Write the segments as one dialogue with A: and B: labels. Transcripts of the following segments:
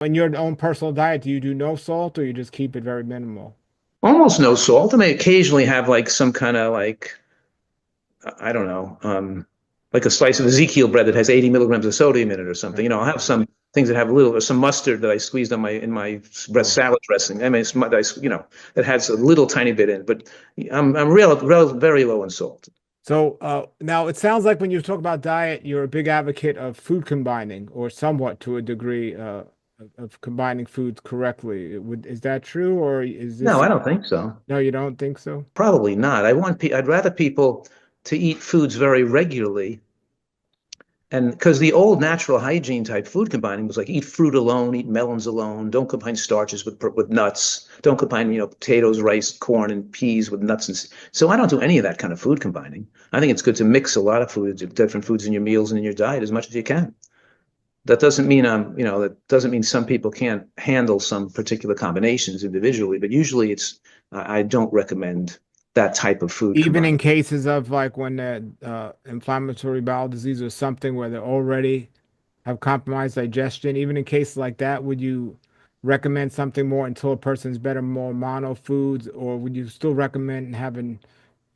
A: In your own personal diet, do you do no salt or you just keep it very minimal?
B: Almost no salt. I may occasionally have like some kind of like I don't know, like a slice of Ezekiel bread that has 80 milligrams of sodium in it or something.
A: Right.
B: I'll have some things that have a little, or some mustard that I squeezed on my in my
A: Sure.
B: salad dressing. I mean, that has a little tiny bit in, but I'm very low in salt.
A: So now it sounds like when you talk about diet, you're a big advocate of food combining, or somewhat to a degree, of combining foods correctly. Is that true, or is
B: No,
A: this?
B: I don't think so.
A: No, you don't think so?
B: Probably not. I'd rather people to eat foods very regularly. And because the old natural hygiene type food combining was like eat fruit alone, eat melons alone, don't combine starches with nuts, don't combine potatoes, rice, corn, and peas with nuts. So I don't do any of that kind of food combining. I think it's good to mix a lot of foods, different foods in your meals and in your diet as much as you can. That doesn't mean some people can't handle some particular combinations individually, but usually I don't recommend that type of food
A: Even
B: combining.
A: in cases of like when the inflammatory bowel disease or something where they already have compromised digestion, even in cases like that, would you recommend something more until a person's better, more mono foods, or would you still recommend having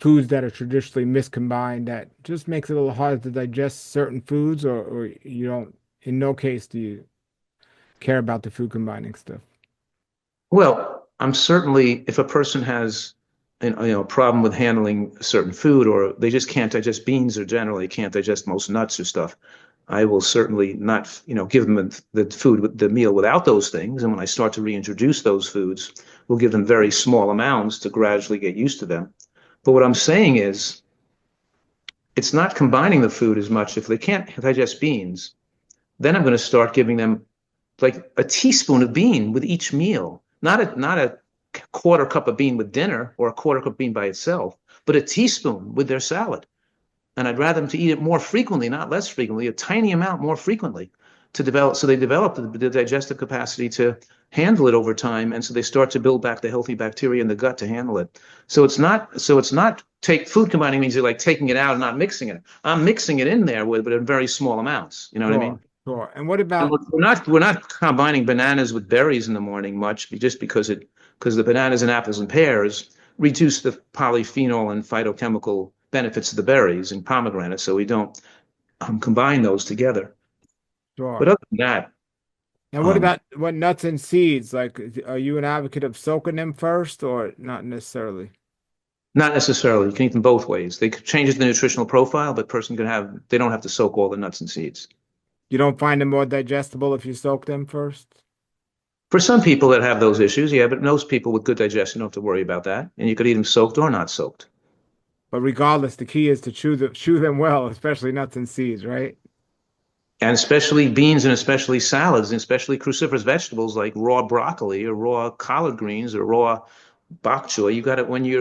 A: foods that are traditionally miscombined that just makes it a little harder to digest certain foods, or you don't, in no case do you care about the food combining stuff?
B: Well, I'm certainly if a person has a problem with handling a certain food or they just can't digest beans or generally can't digest most nuts or stuff, I will certainly not, give them the food with the meal without those things. And when I start to reintroduce those foods, we'll give them very small amounts to gradually get used to them. But what I'm saying is it's not combining the food as much. If they can't digest beans, then I'm going to start giving them like a teaspoon of bean with each meal, not a quarter cup of bean with dinner or a quarter cup of bean by itself, but a teaspoon with their salad. And I'd rather them to eat it more frequently, not less frequently, a tiny amount more frequently to develop. So they develop the digestive capacity to handle it over time. And so they start to build back the healthy bacteria in the gut to handle it. So it's not take food combining means you're like taking it out and not mixing it. I'm mixing it in there with, but in very small amounts. You know what I
A: Sure,
B: mean?
A: sure. And what
B: And
A: about,
B: we're not combining bananas with berries in the morning much, just because the bananas and apples and pears reduce the polyphenol and phytochemical benefits of the berries and pomegranates, so we don't combine those together. But
A: sure.
B: other than that,
A: And what
B: um,
A: about what nuts and seeds? Like, are you an advocate of soaking them first or not necessarily?
B: not necessarily. You can eat them both ways. They could change the nutritional profile, but they don't have to soak all the nuts and seeds.
A: You don't find them more digestible if you soak them first?
B: For some people that have those issues, yeah, but most people with good digestion don't have to worry about that. And you could eat them soaked or not soaked.
A: But regardless, the key is to chew them well, especially nuts and seeds, right?
B: And especially beans and especially salads and especially cruciferous vegetables like raw broccoli or raw collard greens or raw bok choy. You got it when you're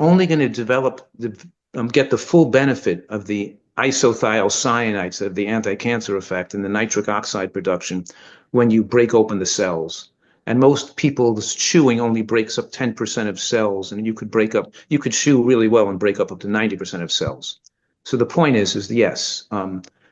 B: only going to get the full benefit of the isothiocyanates of the anti-cancer effect and the nitric oxide production when you break open the cells. And most people's chewing only breaks up 10% of cells, and you could chew really well and break up to 90% of cells. So the point is yes,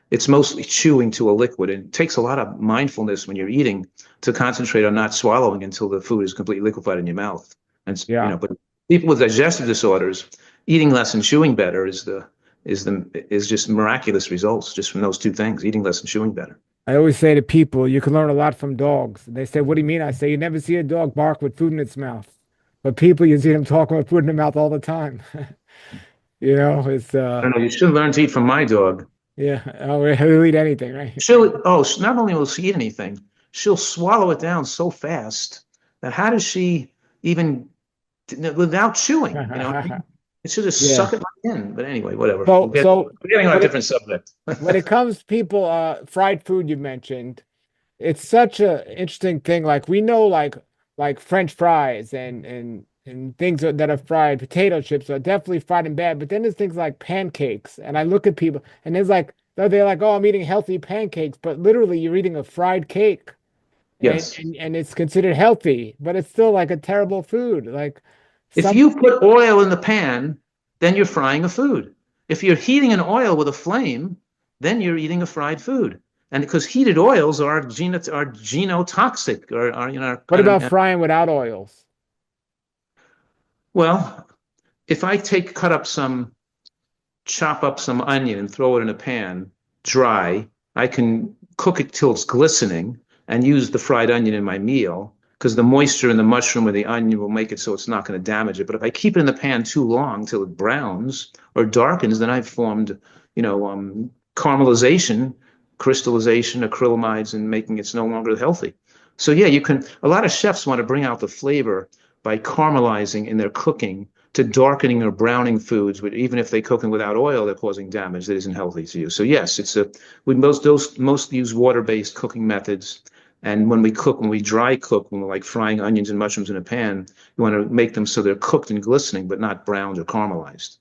B: it's mostly chewing to a liquid. And it takes a lot of mindfulness when you're eating to concentrate on not swallowing until the food is completely liquefied in your mouth. And
A: Yeah.
B: but people with digestive disorders, eating less and chewing better is just miraculous results just from those two things, eating less and chewing better.
A: I always say to people, you can learn a lot from dogs. They say, what do you mean? I say, you never see a dog bark with food in its mouth. But people, you see them talking with food in their mouth all the time. It's
B: I don't know. You should learn to eat from my dog.
A: yeah, he'll eat anything, right?
B: Not only will she eat anything, she'll swallow it down so fast that how does she even without chewing? It should just
A: Yeah.
B: suck it right in. But anyway, whatever.
A: So
B: We're getting on a
A: when
B: different subject.
A: it comes to people, fried food you mentioned, it's such a interesting thing. Like we know like French fries and things that are fried, potato chips are definitely fried and bad. But then there's things like pancakes, and I look at people and it's like they're like, oh, I'm eating healthy pancakes, but literally you're eating a fried cake, and
B: Yes.
A: and, and it's considered healthy, but it's still like a terrible food. Like
B: If
A: some,
B: you put oil in the pan, then you're frying a food. If you're heating an oil with a flame, then you're eating a fried food. And because heated oils are genotoxic, or are are
A: What
B: kind
A: about
B: of,
A: frying without oils?
B: well, if I chop up some onion and throw it in a pan dry, I can cook it till it's glistening and use the fried onion in my meal because the moisture in the mushroom or the onion will make it so it's not going to damage it. But if I keep it in the pan too long till it browns or darkens, then I've formed, caramelization, crystallization, acrylamides, and making it's no longer healthy. So yeah, you can. A lot of chefs want to bring out the flavor by caramelizing in their cooking to darkening or browning foods, but even if they cook them without oil, they're causing damage that isn't healthy to you. So yes, we most use water-based cooking methods. And when we dry cook, when we're like frying onions and mushrooms in a pan, you want to make them so they're cooked and glistening, but not browned or caramelized.